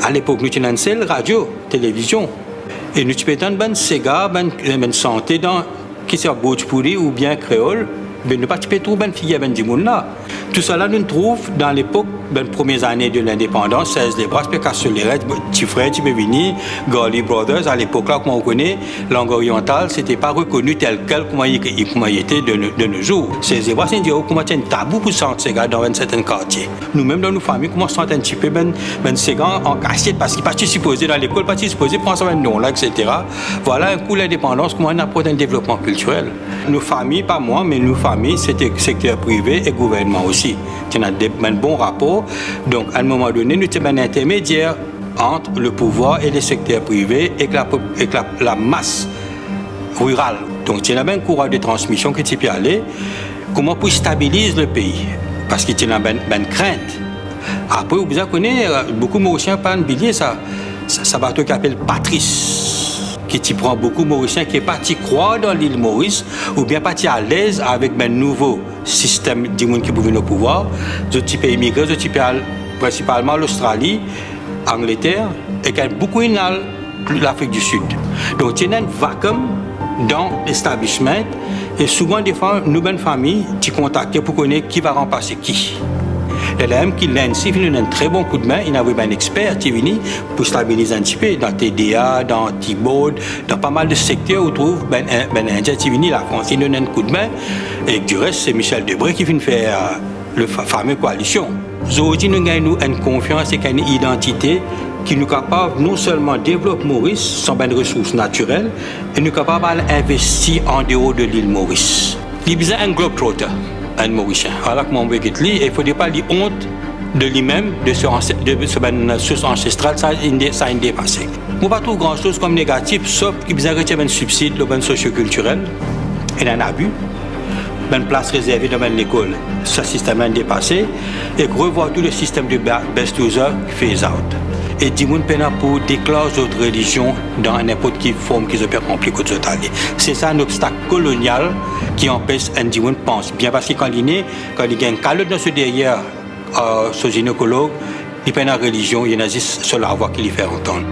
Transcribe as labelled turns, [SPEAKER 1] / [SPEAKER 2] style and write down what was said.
[SPEAKER 1] À l'époque, nous avons une seule radio, télévision. Et nous avons une Sega, une santé dans qui c'est Bhojpuri ou bien créole. Mais nous ne pouvons pas trouver une figure de monde là. Tout cela, nous trouvons dans l'époque, les premières années de l'indépendance, 16 les bras, Casseleret, Tifred, Tibevini, Goli Brothers, à l'époque là, comme on connaît, langue orientale, c'était pas reconnu tel quel comment il était de nos jours. Ces bras, c'est dire comment c'est un tabou pour sentir ces gars dans un certain quartier. Nous-mêmes, dans nos familles, comment sentir un petit peu ces gars en cassette parce qu'ils ne sont pas supposés dans l'école, pas supposés prendre ça un nom là, etc. Voilà un coup l'indépendance, comment on apporte un développement culturel. Nos familles, pas moi, mais nos familles, c'était secteur privé et gouvernement aussi. Il y a un bon rapport. Donc, à un moment donné, nous avons un intermédiaire entre le pouvoir et le secteur privé et la masse rurale. Donc, il y a un courant de transmission qui peut aller. Comment pour stabiliser le pays? Parce qu'il y a une crainte. Après, vous connaissez, beaucoup de Mauriciens parlent de ça bateau qui s'appelle Patrice, qui prend beaucoup de Mauriciens qui est parti croire dans l'île Maurice ou bien parti à l'aise avec un nouveau système de monde qui pouvait au pouvoir. D'autres pays immigrés, d'autres pays principalement l'Australie, l'Angleterre et qui a beaucoup l'Afrique du Sud. Donc il y a un vacuum dans l'établissement et souvent des fois nous bonnes familles qui contactent pour connaître qui va remplacer qui. L'AM qui l'a ainsi fait un très bon coup de main. Il avait un expert qui est venu pour stabiliser un petit peu dans TDA, dans T-Board, dans pas mal de secteurs où on trouve un Indien qui est venu la France. Il donne un coup de main. Et du reste, c'est Michel Debré qui vient faire la fameuse coalition. Aujourd'hui, nous avons une confiance et une identité qui nous capable non seulement de développer Maurice sans des ressources naturelles, et nous capable d'investir en dehors de l'île Maurice. Il y a un globetrotter. Un Mauricien. Alors que mon béquet il ne faudrait pas lui honte de lui-même, de ce source ancestrale, ça a dépassé. On ne pas trouver grand-chose comme négatif, sauf qu'il y a un subside, le bon socioculturel, et un abus, une place réservée dans l'école, ce système est dépassé, et revoir tout le système de best user phase out. Et du monde peine pour déclarer d'autres religions dans n'importe quelle forme qu'ils ont accompli que d'autres alliés. C'est ça un obstacle colonial qui empêche un du monde pense bien parce que quand il y a un calotte dans ce derrière, ce gynécologue, il peine la religion, il y a juste seul à voir qui lui fait entendre.